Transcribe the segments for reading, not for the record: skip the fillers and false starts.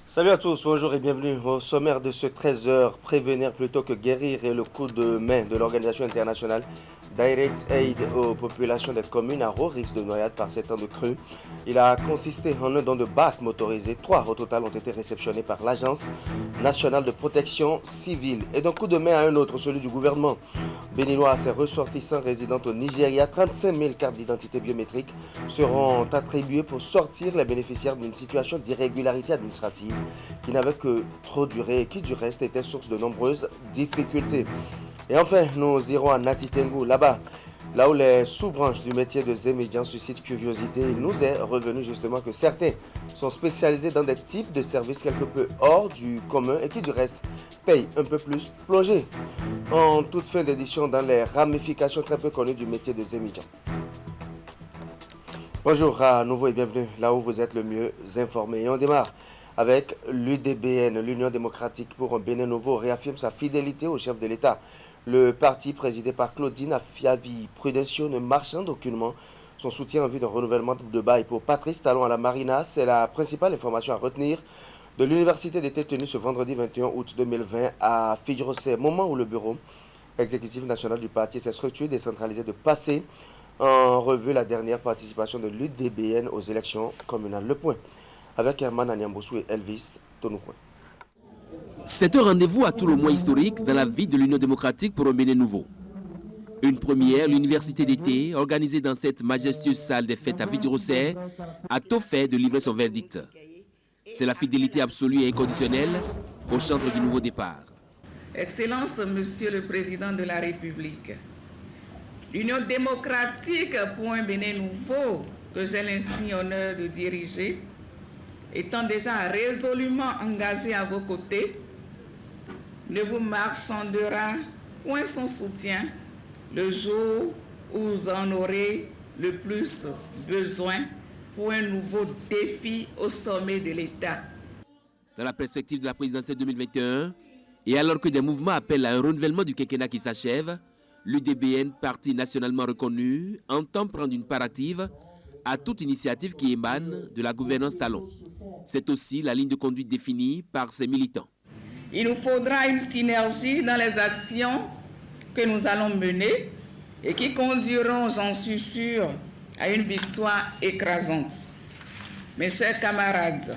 Salut à tous, bonjour et bienvenue au sommaire de ce 13h. Prévenir plutôt que guérir est le coup de main de l'organisation internationale Direct Aid aux populations des communes à haut risque de noyade par ces temps de crue. Il a consisté en un don de bacs motorisés. 3 au total ont été réceptionnés par l'Agence nationale de protection civile. Et d'un coup de main à un autre, celui du gouvernement béninois à ses ressortissants résidant au Nigeria. 35 000 cartes d'identité biométriques seront attribuées pour sortir les bénéficiaires d'une situation d'irrégularité administrative qui n'avait que trop duré et qui du reste était source de nombreuses difficultés. Et enfin, nous irons à Natitengu, là-bas, là où les sous-branches du métier de Zémédian suscitent curiosité. Il nous est revenu justement que certains sont spécialisés dans des types de services quelque peu hors du commun et qui du reste payent un peu plus plongés. En toute fin d'édition dans les ramifications très peu connues du métier de Zémédian. Bonjour à nouveau et bienvenue là où vous êtes le mieux informé. Et on démarre avec l'UDBN, l'Union démocratique pour un Bénin nouveau, réaffirme sa fidélité au chef de l'État. Le parti présidé par Claudine Afiavi Prudencio ne marchande aucunement son soutien en vue d'un renouvellement de bail pour Patrice Talon à la Marina. C'est la principale information à retenir de l'université d'été tenue ce vendredi 21 août 2020 à Figueroa, moment où le bureau exécutif national du parti et ses structures décentralisées de passer en revue la dernière participation de l'UDBN aux élections communales. Le point avec Herman Anyambosou et Elvis Tonoukouen. C'est un rendez-vous à tout le moins historique dans la vie de l'Union démocratique pour un Bénin nouveau. Une première, l'université d'été, organisée dans cette majestueuse salle des fêtes à Figueroa, a tôt fait de livrer son verdict. C'est la fidélité absolue et inconditionnelle au chantre du nouveau départ. Excellence, Monsieur le Président de la République, l'Union démocratique pour un Bénin nouveau que j'ai l'insigne honneur de diriger, étant déjà résolument engagée à vos côtés, ne vous marchandera point son soutien le jour où vous en aurez le plus besoin pour un nouveau défi au sommet de l'État. Dans la perspective de la présidentielle 2021, et alors que des mouvements appellent à un renouvellement du quinquennat qui s'achève, l'UDBN, parti nationalement reconnu, entend prendre une part active à toute initiative qui émane de la gouvernance Talon. C'est aussi la ligne de conduite définie par ses militants. Il nous faudra une synergie dans les actions que nous allons mener et qui conduiront, j'en suis sûr, à une victoire écrasante. Mes chers camarades,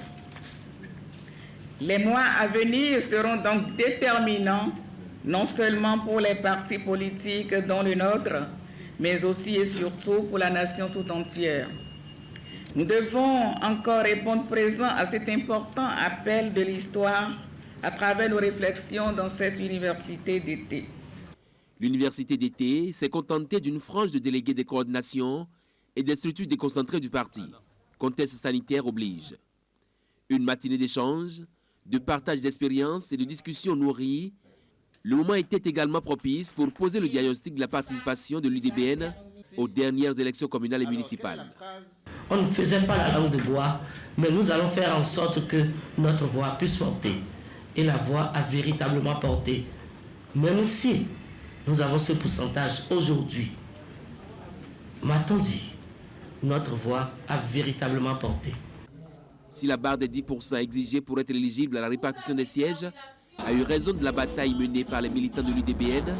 les mois à venir seront donc déterminants, non seulement pour les partis politiques dont le nôtre, mais aussi et surtout pour la nation tout entière. Nous devons encore répondre présent à cet important appel de l'histoire à travers nos réflexions dans cette université d'été. L'université d'été s'est contentée d'une frange de délégués des coordinations et des structures déconcentrées du parti. Contexte sanitaire oblige. Une matinée d'échange, de partage d'expériences et de discussions nourries. Le moment était également propice pour poser le diagnostic de la participation de l'UDBN aux dernières élections communales et municipales. On ne faisait pas la langue de bois, mais nous allons faire en sorte que notre voix puisse porter. Et la voix a véritablement porté. Même si nous avons ce pourcentage aujourd'hui, m'a-t-on dit, notre voix a véritablement porté. Si la barre des 10% exigée pour être éligible à la répartition des sièges a eu raison de la bataille menée par les militants de l'UDBN,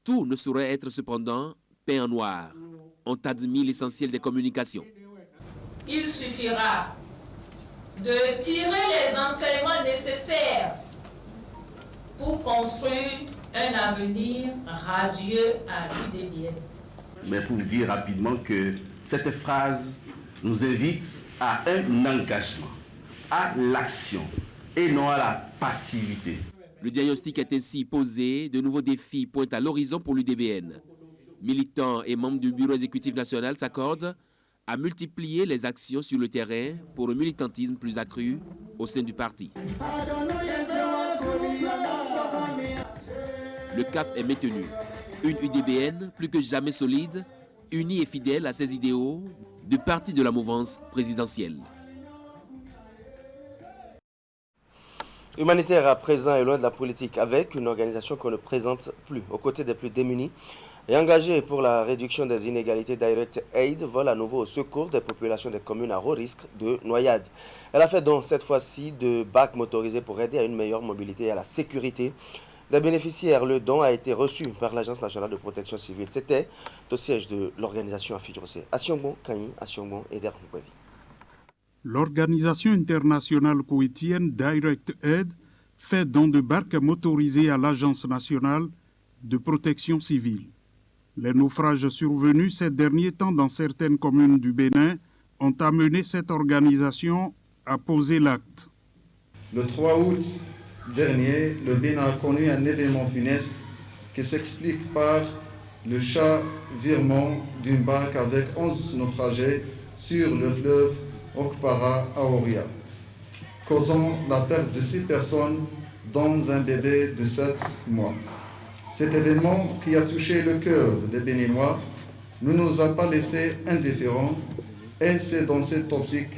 tout ne saurait être cependant peint en noir, ont admis l'essentiel des communications. Il suffira de tirer les enseignements nécessaires pour construire un avenir radieux à l'UDBN. Mais pour vous dire rapidement que cette phrase nous invite à un engagement, à l'action et non à la passivité. Le diagnostic est ainsi posé, de nouveaux défis pointent à l'horizon pour l'UDBN. Militants et membres du bureau exécutif national s'accordent à multiplier les actions sur le terrain pour un militantisme plus accru au sein du parti. Le cap est maintenu. Une UDBN plus que jamais solide, unie et fidèle à ses idéaux de parti de la mouvance présidentielle. Humanitaire à présent et loin de la politique, avec une organisation qu'on ne présente plus aux côtés des plus démunis. Et engagé pour la réduction des inégalités, Direct Aid vole à nouveau au secours des populations des communes à haut risque de noyade. Elle a fait donc cette fois-ci de bacs motorisés pour aider à une meilleure mobilité et à la sécurité des bénéficiaires. Le don a été reçu par l'Agence nationale de protection civile. C'était au siège de l'organisation à Fidjosé. Asiongbon, Kanyi, Asiongbon et Dernkwevi. L'organisation internationale koweïtienne Direct Aid fait don de barques motorisées à l'Agence nationale de protection civile. Les naufrages survenus ces derniers temps dans certaines communes du Bénin ont amené cette organisation à poser l'acte. Le 3 août dernier, le Bénin a connu un événement funeste qui s'explique par le chavirement d'une barque avec 11 naufragés sur le fleuve Okpara à Oria, causant la perte de 6 personnes, dont un bébé de 7 mois. Cet événement qui a touché le cœur des Béninois ne nous a pas laissés indifférents et c'est dans cette optique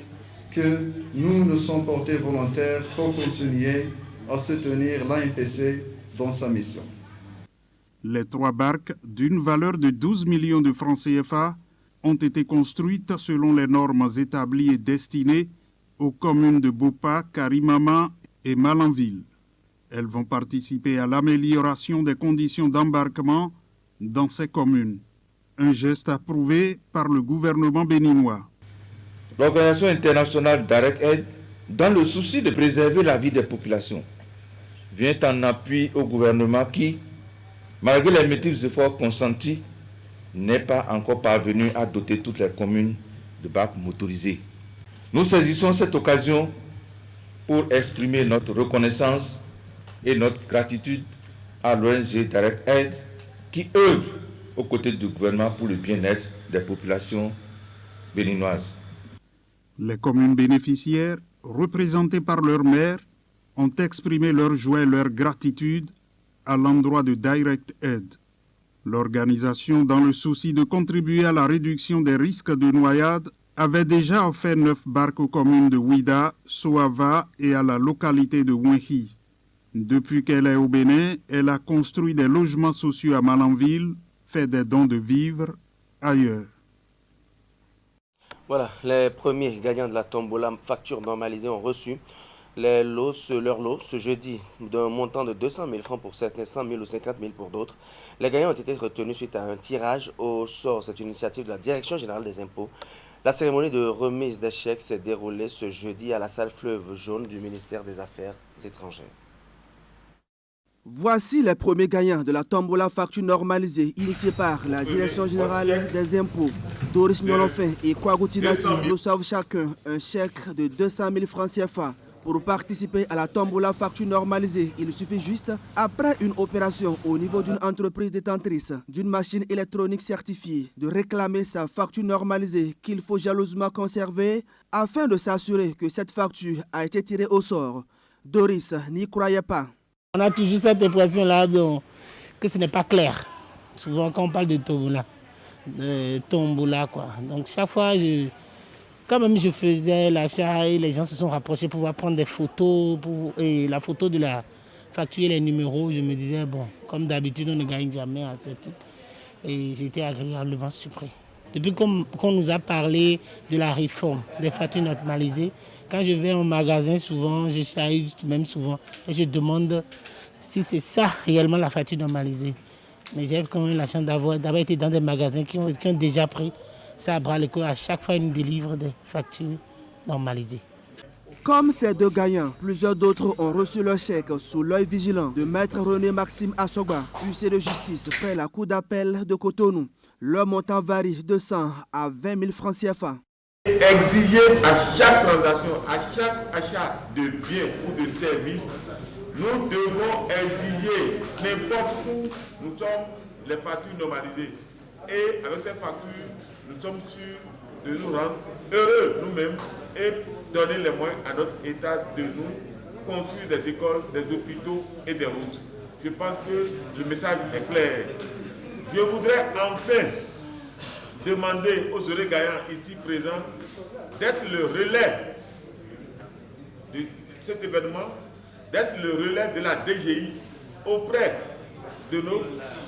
que nous nous sommes portés volontaires pour continuer à soutenir l'ANPC dans sa mission. Les 3 barques d'une valeur de 12 millions de francs CFA ont été construites selon les normes établies et destinées aux communes de Bopa, Karimama et Malanville. Elles vont participer à l'amélioration des conditions d'embarquement dans ces communes. Un geste approuvé par le gouvernement béninois. L'organisation internationale Direct Aid, dans le souci de préserver la vie des populations, vient en appui au gouvernement qui, malgré les multiples efforts consentis, n'est pas encore parvenu à doter toutes les communes de bacs motorisés. Nous saisissons cette occasion pour exprimer notre reconnaissance et notre gratitude à l'ONG Direct Aid qui œuvre aux côtés du gouvernement pour le bien-être des populations béninoises. Les communes bénéficiaires, représentées par leurs maires, ont exprimé leur joie et leur gratitude à l'endroit de Direct Aid. L'organisation, dans le souci de contribuer à la réduction des risques de noyade, avait déjà offert 9 barques aux communes de Ouida, Soava et à la localité de Ouenhi. Depuis qu'elle est au Bénin, elle a construit des logements sociaux à Malanville, fait des dons de vivres ailleurs. Voilà, les premiers gagnants de la tombola facture normalisée ont reçu leur lot ce jeudi d'un montant de 200 000 francs pour certains, 100 000 ou 50 000 pour d'autres. Les gagnants ont été retenus suite à un tirage au sort. C'est une initiative de la Direction générale des impôts. La cérémonie de remise des chèques s'est déroulée ce jeudi à la salle Fleuve Jaune du ministère des Affaires étrangères. Voici les premiers gagnants de la tombola facture normalisée initiée par la Direction générale des impôts. Doris Nolofin et Kwagouti Nassi reçoivent chacun un chèque de 200 000 francs CFA. Pour participer à la tombola facture normalisée, il suffit juste, après une opération au niveau d'une entreprise détentrice d'une machine électronique certifiée, de réclamer sa facture normalisée qu'il faut jalousement conserver afin de s'assurer que cette facture a été tirée au sort. Doris n'y croyait pas. On a toujours cette impression-là que ce n'est pas clair. Souvent quand on parle de tombola, quoi. Donc chaque fois, quand même je faisais l'achat et les gens se sont rapprochés pour pouvoir prendre des photos, et la photo de la facture et les numéros, je me disais, bon, comme d'habitude, on ne gagne jamais à cette truc. Et j'étais agréablement surpris. Depuis qu'on nous a parlé de la réforme des factures normalisées, quand je vais en magasin, souvent, je chahute même souvent, et je demande si c'est ça réellement la facture normalisée. Mais j'ai quand même la chance d'avoir été dans des magasins qui ont déjà pris ça à bras le corps. À chaque fois, ils nous délivrent des factures normalisées. Comme ces 2 gagnants, plusieurs d'autres ont reçu leur chèque sous l'œil vigilant de Maître René Maxime Assogba, huissier de justice près la cour d'appel de Cotonou. Leur montant varie de 100 à 20 000 francs CFA. Exiger à chaque transaction, à chaque achat de biens ou de services, nous devons exiger n'importe où nous sommes les factures normalisées. Et avec ces factures, nous sommes sûrs de nous rendre heureux nous-mêmes et donner les moyens à notre État de nous construire des écoles, des hôpitaux et des routes. Je pense que le message est clair. Je voudrais enfin demander aux heureux gagnants ici présents d'être le relais de cet événement, d'être le relais de la DGI auprès de nos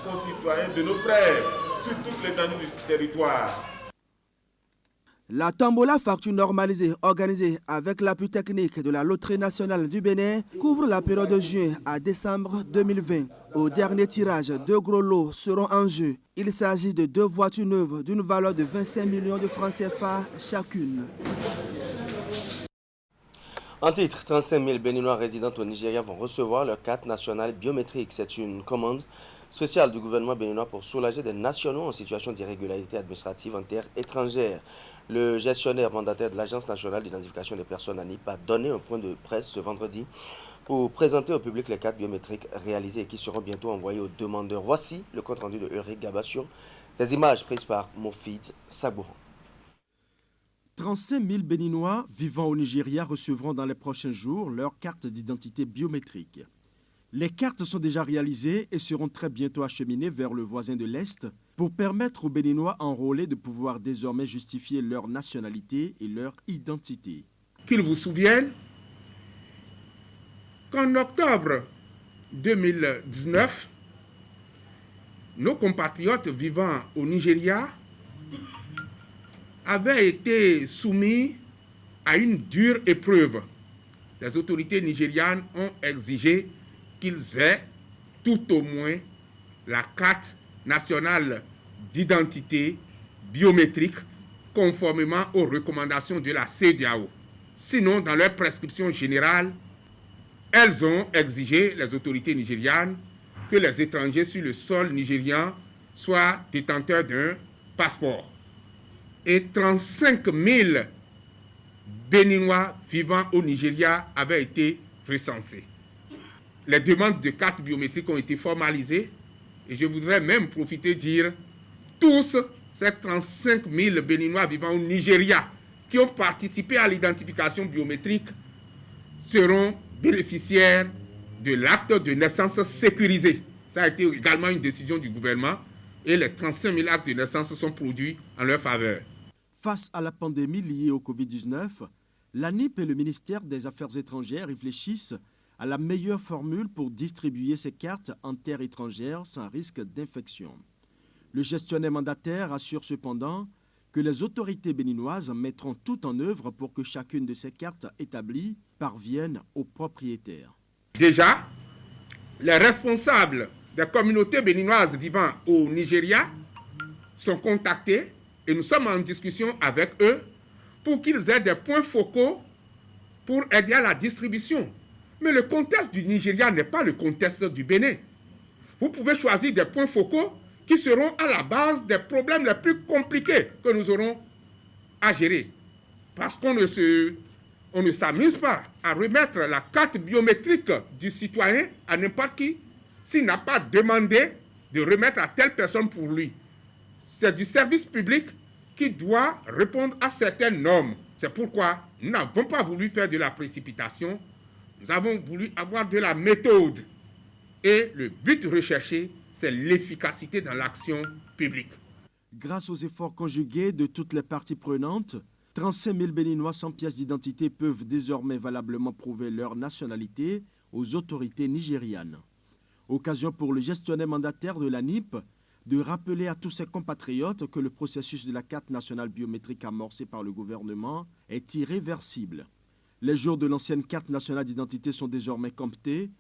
concitoyens, de nos frères, sur toute l'étendue du territoire. La tombola facture normalisée organisée avec l'appui technique de la Loterie nationale du Bénin couvre la période de juin à décembre 2020. Au dernier tirage, 2 gros lots seront en jeu. Il s'agit de 2 voitures neuves d'une valeur de 25 millions de francs CFA chacune. En titre, 35 000 Béninois résidant au Nigeria vont recevoir leur carte nationale biométrique. C'est une commande spéciale du gouvernement béninois pour soulager des nationaux en situation d'irrégularité administrative en terre étrangère. Le gestionnaire mandataire de l'Agence nationale d'identification des personnes ANIP a donné un point de presse ce vendredi pour présenter au public les cartes biométriques réalisées et qui seront bientôt envoyées aux demandeurs. Voici le compte rendu de Ulrich Gaba sur des images prises par Mofid Sabouran. 35 000 Béninois vivant au Nigeria recevront dans les prochains jours leur carte d'identité biométrique. Les cartes sont déjà réalisées et seront très bientôt acheminées vers le voisin de l'Est pour permettre aux Béninois enrôlés de pouvoir désormais justifier leur nationalité et leur identité. Qu'ils vous souviennent qu'en octobre 2019, nos compatriotes vivant au Nigeria avaient été soumis à une dure épreuve. Les autorités nigérianes ont exigé qu'ils aient tout au moins la carte nationale d'identité biométrique conformément aux recommandations de la CEDEAO. Sinon, dans leur prescription générale, elles ont exigé, les autorités nigérianes, que les étrangers sur le sol nigérian soient détenteurs d'un passeport. Et 35 000 Béninois vivant au Nigeria avaient été recensés. Les demandes de cartes biométriques ont été formalisées et je voudrais même profiter de dire tous ces 35 000 Béninois vivant au Nigeria qui ont participé à l'identification biométrique seront bénéficiaires de l'acte de naissance sécurisé. Ça a été également une décision du gouvernement et les 35 000 actes de naissance sont produits en leur faveur. Face à la pandémie liée au Covid-19, l'ANIP et le ministère des Affaires étrangères réfléchissent à la meilleure formule pour distribuer ces cartes en terre étrangère sans risque d'infection. Le gestionnaire mandataire assure cependant que les autorités béninoises mettront tout en œuvre pour que chacune de ces cartes établies parvienne aux propriétaires. Déjà, les responsables des communautés béninoises vivant au Nigeria sont contactés et nous sommes en discussion avec eux pour qu'ils aient des points focaux pour aider à la distribution. Mais le contexte du Nigeria n'est pas le contexte du Bénin. Vous pouvez choisir des points focaux qui seront à la base des problèmes les plus compliqués que nous aurons à gérer. Parce qu'on ne s'amuse pas à remettre la carte biométrique du citoyen à n'importe qui s'il n'a pas demandé de remettre à telle personne pour lui. C'est du service public qui doit répondre à certaines normes. C'est pourquoi nous n'avons pas voulu faire de la précipitation. Nous avons voulu avoir de la méthode. Et le but recherché, c'est l'efficacité dans l'action publique. Grâce aux efforts conjugués de toutes les parties prenantes, 35 000 Béninois sans pièce d'identité peuvent désormais valablement prouver leur nationalité aux autorités nigérianes. Occasion pour le gestionnaire mandataire de l'ANIP de rappeler à tous ses compatriotes que le processus de la carte nationale biométrique amorcé par le gouvernement est irréversible. Les jours de l'ancienne carte nationale d'identité sont désormais comptés.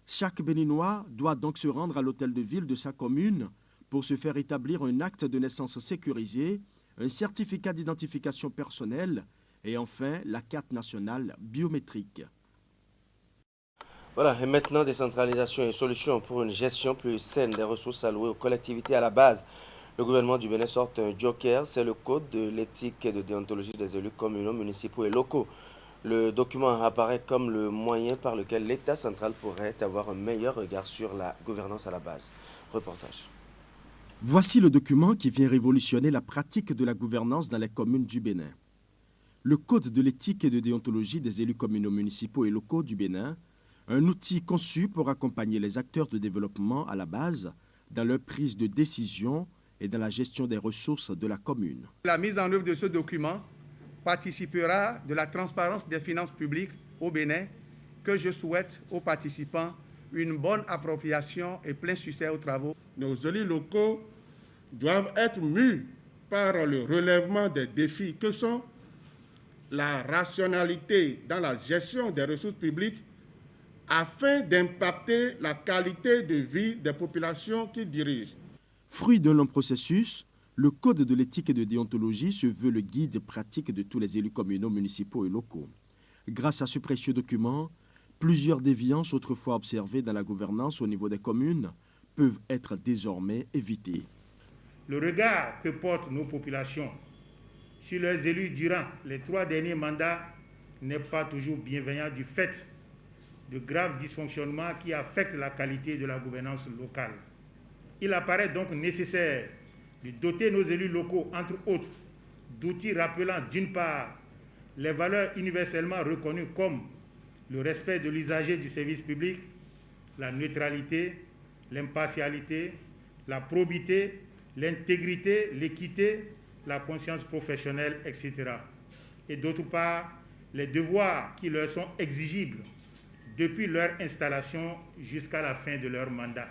Chaque Béninois doit donc se rendre à l'hôtel de ville de sa commune pour se faire établir un acte de naissance sécurisé, un certificat d'identification personnelle et enfin la carte nationale biométrique. Voilà, et maintenant décentralisation et solutions pour une gestion plus saine des ressources allouées aux collectivités à la base. Le gouvernement du Bénin sort un joker, c'est le code de l'éthique et de déontologie des élus communaux, municipaux et locaux. Le document apparaît comme le moyen par lequel l'État central pourrait avoir un meilleur regard sur la gouvernance à la base. Reportage. Voici le document qui vient révolutionner la pratique de la gouvernance dans les communes du Bénin. Le Code de l'éthique et de déontologie des élus communaux, municipaux et locaux du Bénin, un outil conçu pour accompagner les acteurs de développement à la base dans leur prise de décision et dans la gestion des ressources de la commune. La mise en œuvre de ce document participera de la transparence des finances publiques au Bénin que je souhaite aux participants une bonne appropriation et plein succès aux travaux. Nos élus locaux doivent être mus par le relèvement des défis que sont la rationalité dans la gestion des ressources publiques afin d'impacter la qualité de vie des populations qu'ils dirigent. Fruit d'un long processus, le Code de l'éthique et de déontologie se veut le guide pratique de tous les élus communaux, municipaux et locaux. Grâce à ce précieux document, plusieurs déviances autrefois observées dans la gouvernance au niveau des communes peuvent être désormais évitées. Le regard que portent nos populations sur leurs élus durant les 3 derniers mandats n'est pas toujours bienveillant du fait de graves dysfonctionnements qui affectent la qualité de la gouvernance locale. Il apparaît donc nécessaire de doter nos élus locaux, entre autres, d'outils rappelant d'une part les valeurs universellement reconnues comme le respect de l'usager du service public, la neutralité, l'impartialité, la probité, l'intégrité, l'équité, la conscience professionnelle, etc. Et d'autre part, les devoirs qui leur sont exigibles depuis leur installation jusqu'à la fin de leur mandat.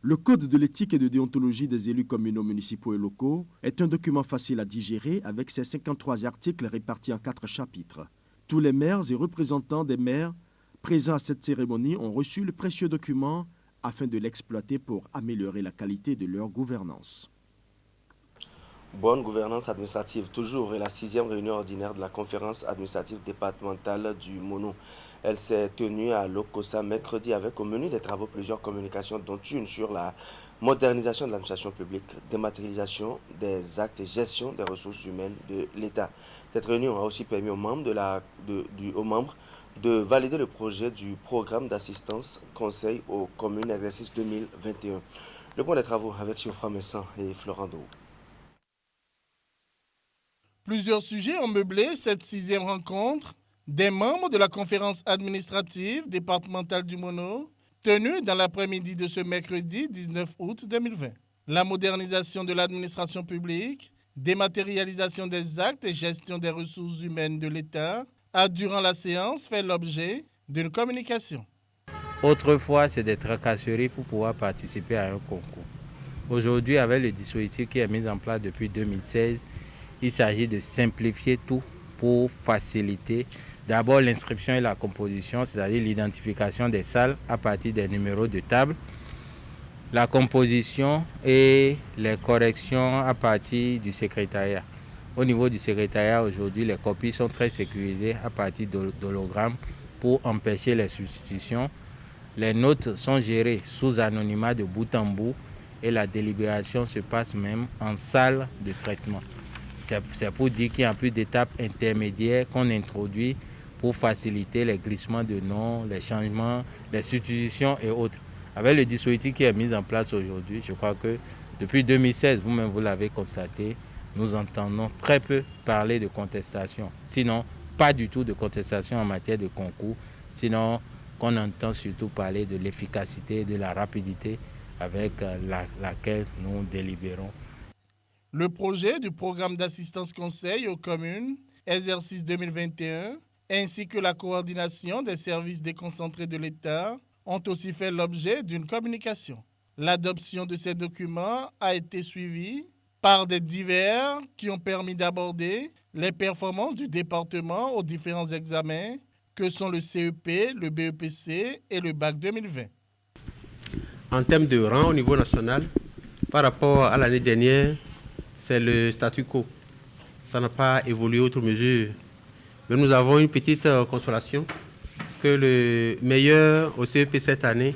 Le Code de l'éthique et de déontologie des élus communaux, municipaux et locaux est un document facile à digérer avec ses 53 articles répartis en 4 chapitres. Tous les maires et représentants des maires présents à cette cérémonie ont reçu le précieux document afin de l'exploiter pour améliorer la qualité de leur gouvernance. Bonne gouvernance administrative toujours et la 6e réunion ordinaire de la conférence administrative départementale du Mono. Elle s'est tenue à Lokossa mercredi avec au menu des travaux plusieurs communications dont une sur la modernisation de l'administration publique, dématérialisation des actes et gestion des ressources humaines de l'État. Cette réunion a aussi permis aux membres de valider le projet du programme d'assistance conseil aux communes exercice 2021. Le point des travaux avec Chiofra Messan et Florent Dou. Plusieurs sujets ont meublé cette 6e rencontre des membres de la conférence administrative départementale du Mono, tenue dans l'après-midi de ce mercredi 19 août 2020. La modernisation de l'administration publique, dématérialisation des actes et gestion des ressources humaines de l'État a, durant la séance, fait l'objet d'une communication. Autrefois, c'est des tracasseries pour pouvoir participer à un concours. Aujourd'hui, avec le dispositif qui est mis en place depuis 2016, il s'agit de simplifier tout pour faciliter d'abord l'inscription et la composition, c'est-à-dire l'identification des salles à partir des numéros de table, la composition et les corrections à partir du secrétariat. Au niveau du secrétariat, aujourd'hui, les copies sont très sécurisées à partir d'hologrammes pour empêcher les substitutions. Les notes sont gérées sous anonymat de bout en bout et la délibération se passe même en salle de traitement. C'est pour dire qu'il y a plus d'étapes intermédiaires qu'on introduit pour faciliter les glissements de noms, les changements, les substitutions et autres. Avec le dispositif qui est mis en place aujourd'hui, je crois que depuis 2016, vous-même vous l'avez constaté, nous entendons très peu parler de contestation. Sinon, pas du tout de contestation en matière de concours. Sinon, qu'on entend surtout parler de l'efficacité, de la rapidité avec laquelle nous délibérons. Le projet du programme d'assistance conseil aux communes, exercice 2021, ainsi que la coordination des services déconcentrés de l'État ont aussi fait l'objet d'une communication. L'adoption de ces documents a été suivie par des divers qui ont permis d'aborder les performances du département aux différents examens que sont le CEP, le BEPC et le Bac 2020. En termes de rang au niveau national, par rapport à l'année dernière, c'est le statu quo. Ça n'a pas évolué outre mesure. Mais nous avons une petite consolation que le meilleur au CEP cette année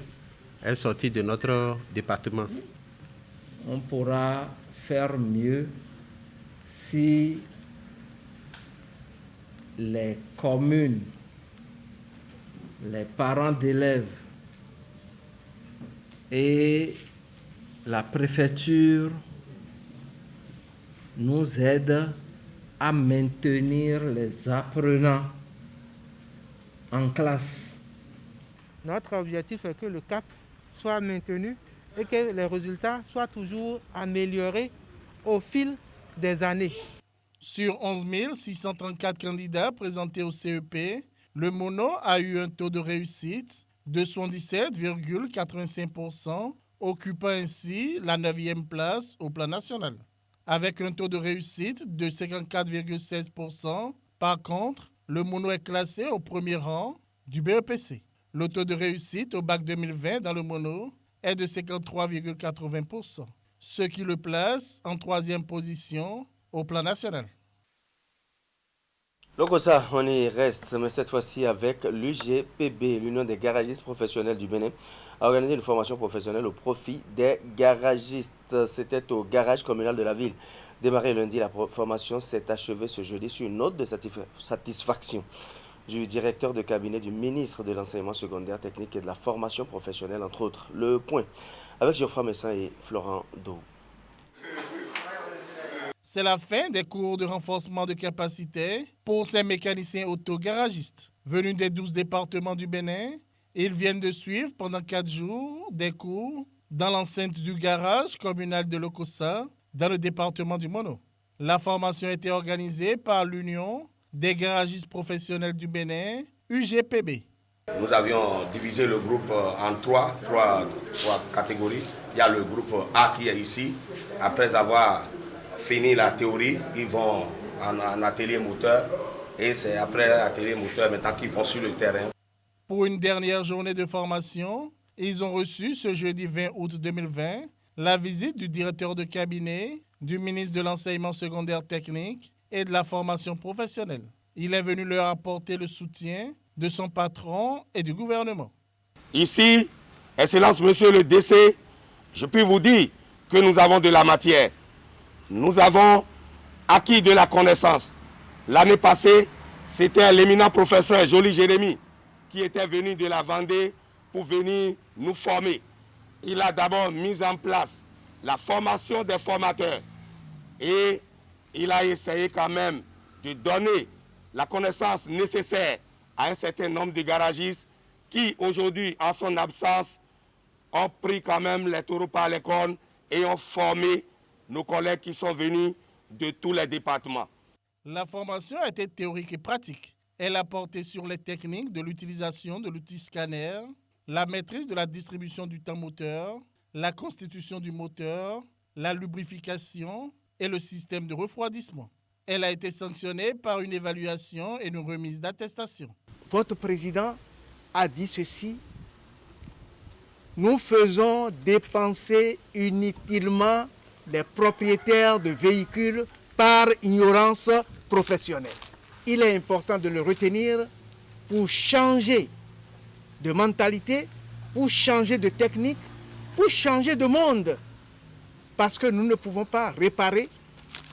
est sorti de notre département. On pourra faire mieux si les communes, les parents d'élèves et la préfecture nous aident à maintenir les apprenants en classe. Notre objectif est que le cap soit maintenu et que les résultats soient toujours améliorés au fil des années. Sur 11 634 candidats présentés au CEP, le Mono a eu un taux de réussite de 77,85%, occupant ainsi la 9e place au plan national. Avec un taux de réussite de 54,16%, par contre, le mono est classé au premier rang du BEPC. Le taux de réussite au bac 2020 dans le mono est de 53,80%, ce qui le place en 3e position au plan national. Lokossa, on y reste, mais cette fois-ci avec l'UGPB, l'Union des garagistes professionnels du Bénin, a organisé une formation professionnelle au profit des garagistes. C'était au garage communal de la ville. Démarré lundi, la formation s'est achevée ce jeudi sur une note de satisfaction du directeur de cabinet du ministre de l'Enseignement secondaire technique et de la formation professionnelle, entre autres. Le point avec Geoffroy Messin et Florent Dou. C'est la fin des cours de renforcement de capacité pour ces mécaniciens autogaragistes. Venus des 12 départements du Bénin, ils viennent de suivre pendant 4 jours des cours dans l'enceinte du garage communal de Lokossa, dans le département du Mono. La formation a été organisée par l'Union des garagistes professionnels du Bénin, UGPB. Nous avions divisé le groupe en trois catégories. Il y a le groupe A qui est ici. Après avoir fini la théorie, ils vont en atelier moteur et c'est après l'atelier moteur maintenant qu'ils vont sur le terrain. Pour une dernière journée de formation, ils ont reçu ce jeudi 20 août 2020 la visite du directeur de cabinet, du ministre de l'Enseignement secondaire technique et de la formation professionnelle. Il est venu leur apporter le soutien de son patron et du gouvernement. Ici, Excellence Monsieur le DC, je puis vous dire que nous avons de la matière. Nous avons acquis de la connaissance. L'année passée, c'était l'éminent professeur Joly Jérémy qui était venu de la Vendée pour venir nous former. Il a d'abord mis en place la formation des formateurs et il a essayé quand même de donner la connaissance nécessaire à un certain nombre de garagistes qui aujourd'hui, en son absence, ont pris quand même les taureaux par les cornes et ont formé nos collègues qui sont venus de tous les départements. La formation a été théorique et pratique. Elle a porté sur les techniques de l'utilisation de l'outil scanner, la maîtrise de la distribution du temps moteur, la constitution du moteur, la lubrification et le système de refroidissement. Elle a été sanctionnée par une évaluation et une remise d'attestation. Votre président a dit ceci: nous faisons dépenser inutilement les propriétaires de véhicules par ignorance professionnelle. Il est important de le retenir pour changer de mentalité, pour changer de technique, pour changer de monde. Parce que nous ne pouvons pas réparer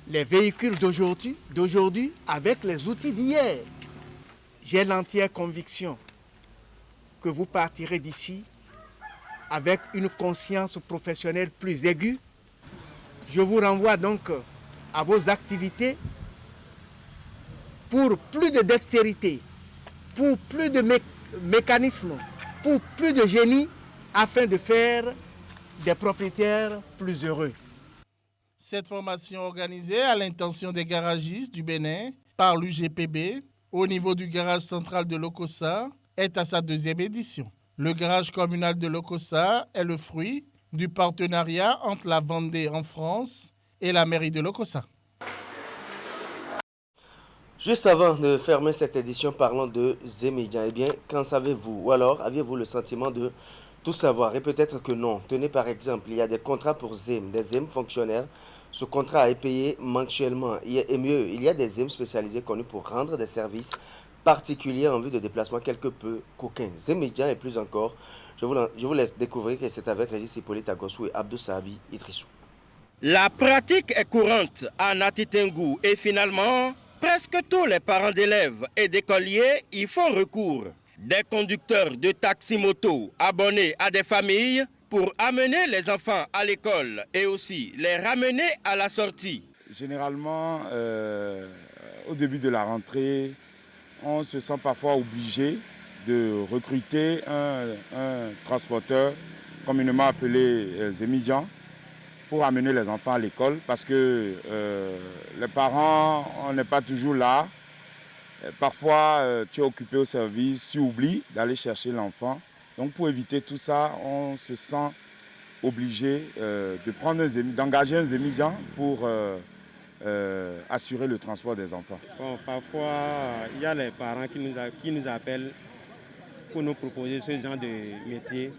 les véhicules d'aujourd'hui avec les outils d'hier. J'ai l'entière conviction que vous partirez d'ici avec une conscience professionnelle plus aiguë. Je vous renvoie donc à vos activités pour plus de dextérité, pour plus de mécanisme, pour plus de génie, afin de faire des propriétaires plus heureux. Cette formation organisée à l'intention des garagistes du Bénin par l'UGPB au niveau du garage central de Lokossa est à sa 2e édition. Le garage communal de Lokossa est le fruit du partenariat entre la Vendée en France et la mairie de Lokossa. Juste avant de fermer cette édition, parlons de Zémidjan. Eh bien, qu'en savez-vous? Ou alors, aviez-vous le sentiment de tout savoir? Et peut-être que non. Tenez par exemple, il y a des contrats pour ZEM, des ZEM fonctionnaires. Ce contrat est payé mensuellement. Et mieux, il y a des ZEM spécialisés connus pour rendre des services particuliers en vue de déplacements quelque peu coquins. Zémidjan et plus encore, je vous laisse découvrir que c'est avec Régis Hippolyte Agossou et Abdou Sahabi Idrissou. La pratique est courante à Natitengou et finalement, presque tous les parents d'élèves et d'écoliers y font recours. Des conducteurs de taxi-moto abonnés à des familles pour amener les enfants à l'école et aussi les ramener à la sortie. Généralement, au début de la rentrée, on se sent parfois obligé de recruter un transporteur communément appelé Zémidjan pour amener les enfants à l'école parce que les parents, on n'est pas toujours là. Parfois, tu es occupé au service, tu oublies d'aller chercher l'enfant Donc pour éviter tout ça, on se sent obligé d'engager un étudiant pour assurer le transport des enfants. Bon, parfois, il y a les parents qui nous appellent pour nous proposer ce genre de métier.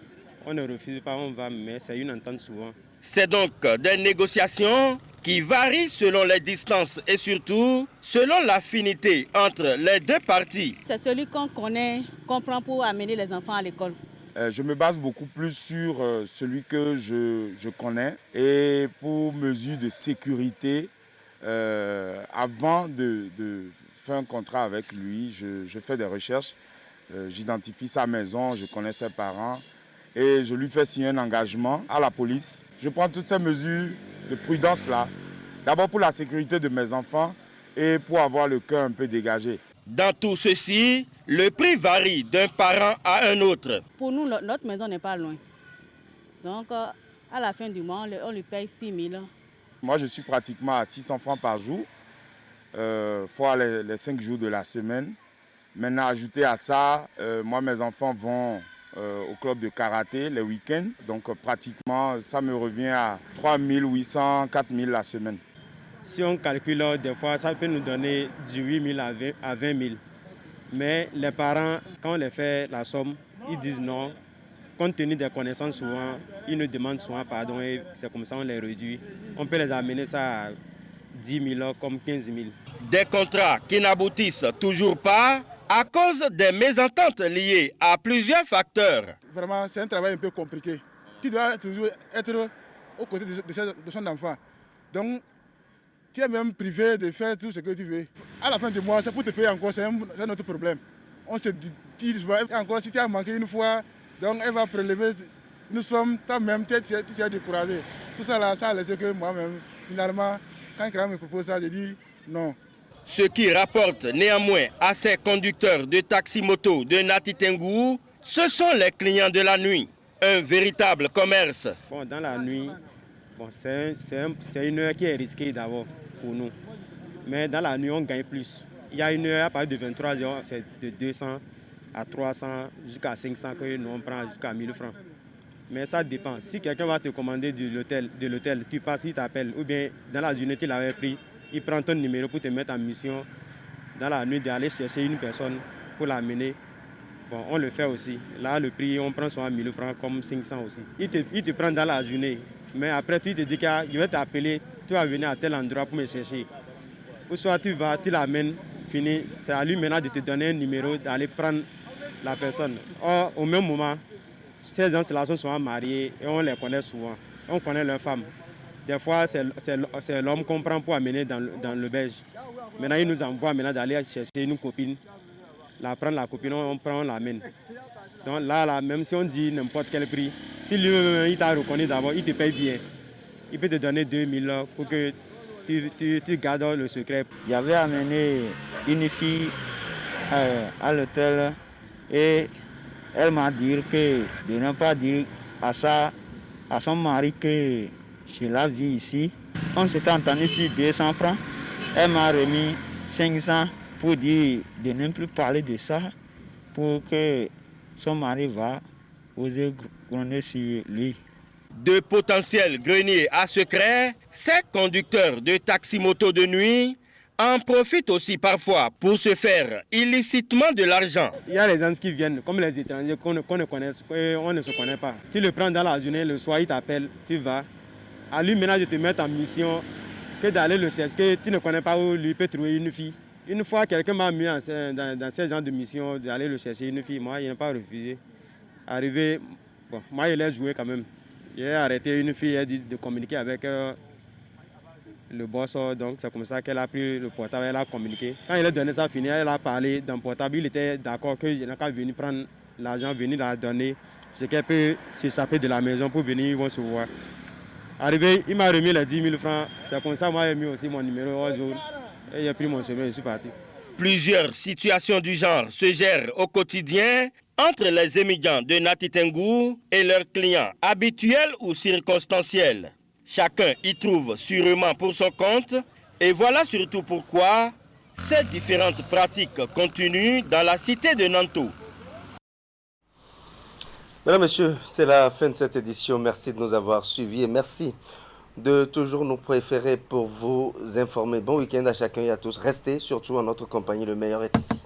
On ne refuse pas, on va, mais c'est une entente souvent. C'est donc des négociations qui varient selon les distances et surtout selon l'affinité entre les deux parties. C'est celui qu'on connaît, qu'on prend pour amener les enfants à l'école. Je me base beaucoup plus sur celui que je connais et pour mesure de sécurité, avant de faire un contrat avec lui, je fais des recherches, j'identifie sa maison, je connais ses parents et je lui fais signer un engagement à la police. Je prends toutes ces mesures de prudence-là, d'abord pour la sécurité de mes enfants et pour avoir le cœur un peu dégagé. Dans tout ceci, le prix varie d'un parent à un autre. Pour nous, notre maison n'est pas loin. Donc, à la fin du mois, on lui paye 6 000. Moi, je suis pratiquement à 600 francs par jour, fois les 5 jours de la semaine. Maintenant, ajouté à ça, moi, mes enfants vont au club de karaté les week-ends. Donc, pratiquement, ça me revient à 3 800, 4 000 la semaine. Si on calcule, des fois, ça peut nous donner du 8 000 à 20 000. Mais les parents, quand on les fait la somme, ils disent non. Compte tenu des connaissances, souvent, ils nous demandent souvent pardon et c'est comme ça on les réduit. On peut les amener ça à 10 000 comme 15 000. Des contrats qui n'aboutissent toujours pas à cause des mésententes liées à plusieurs facteurs. Vraiment, c'est un travail un peu compliqué. Tu dois toujours être aux côtés de son enfant. Donc, tu es même privé de faire tout ce que tu veux. À la fin du mois, c'est pour te payer encore, c'est un autre problème. On se dit encore, si tu as manqué une fois, donc elle va prélever. Nous sommes toi-même, tu es découragé. Tout ça, là, ça a laissé que moi-même, finalement, quand quelqu'un me propose ça, je dis non. Ce qui rapporte néanmoins à ces conducteurs de taxi-moto de Nati Tengou, ce sont les clients de la nuit. Un véritable commerce. Bon, dans la nuit, bon, c'est une heure qui est risquée d'abord pour nous. Mais dans la nuit, on gagne plus. Il y a une heure à partir de 23 heures, c'est de 200 à 300 jusqu'à 500 que nous on prend jusqu'à 1000 francs. Mais ça dépend. Si quelqu'un va te commander de l'hôtel, tu passes, il t'appelle. Ou bien dans la journée, tu l'avais pris, il prend ton numéro pour te mettre en mission dans la nuit d'aller chercher une personne pour l'amener. Bon, on le fait aussi. Là, le prix, on prend soit 1000 francs comme 500 aussi. Il te prend dans la journée. Mais après, tu te dis qu'il va t'appeler, tu vas venir à tel endroit pour me chercher. Ou soit tu vas, tu l'amènes, fini. C'est à lui maintenant de te donner un numéro, d'aller prendre la personne. Or, au même moment, ces gens-là sont souvent mariés et on les connaît souvent. On connaît leurs femmes. Des fois, c'est l'homme qu'on prend pour amener dans le belge. Maintenant, il nous envoie maintenant d'aller chercher une copine. Prendre la copine, on prend, on l'amène. Donc là, même si on dit n'importe quel prix, si lui-même il t'a reconnu d'abord, il te paye bien. Il peut te donner 2000 pour que tu gardes le secret. J'avais amené une fille à l'hôtel et elle m'a dit que de ne pas dire à son mari que je la vis ici. On s'était entendu sur 200 francs. Elle m'a remis 500 pour dire de ne plus parler de ça pour que son mari va oser gronder sur lui. De potentiels greniers à secret, ces conducteurs de taxi-moto de nuit en profitent aussi parfois pour se faire illicitement de l'argent. Il y a les gens qui viennent, comme les étrangers qu'on ne connaît, on ne se connaît pas. Tu le prends dans la journée, le soir il t'appelle, tu vas. À lui maintenant de te mettre en mission, que d'aller le chercher, que tu ne connais pas où lui peut trouver une fille. Une fois, quelqu'un m'a mis dans ce genre de mission d'aller le chercher une fille. Moi, il n'a pas refusé. Arrivé, bon, moi, il a joué quand même. J'ai arrêté une fille, elle a dit de communiquer avec le boss. Donc, c'est comme ça qu'elle a pris le portable, elle a communiqué. Quand il a donné ça fini, elle a parlé dans le portable. Il était d'accord qu'il n'a qu'à venir prendre l'argent, venir la donner. C'est qu'elle peut s'échapper de la maison pour venir, ils vont se voir. Arrivé, il m'a remis les 10 000 francs. C'est comme ça que moi, j'ai mis aussi mon numéro au jour. Et j'ai pris mon chemin et je suis parti. Plusieurs situations du genre se gèrent au quotidien entre les émigrants de Nati Tengou et leurs clients habituels ou circonstanciels. Chacun y trouve sûrement pour son compte et voilà surtout pourquoi ces différentes pratiques continuent dans la cité de Nanto. Mesdames, Messieurs, c'est la fin de cette édition. Merci de nous avoir suivis et merci de toujours nous préférer pour vous informer. Bon week-end à chacun et à tous. Restez surtout en notre compagnie. Le meilleur est ici.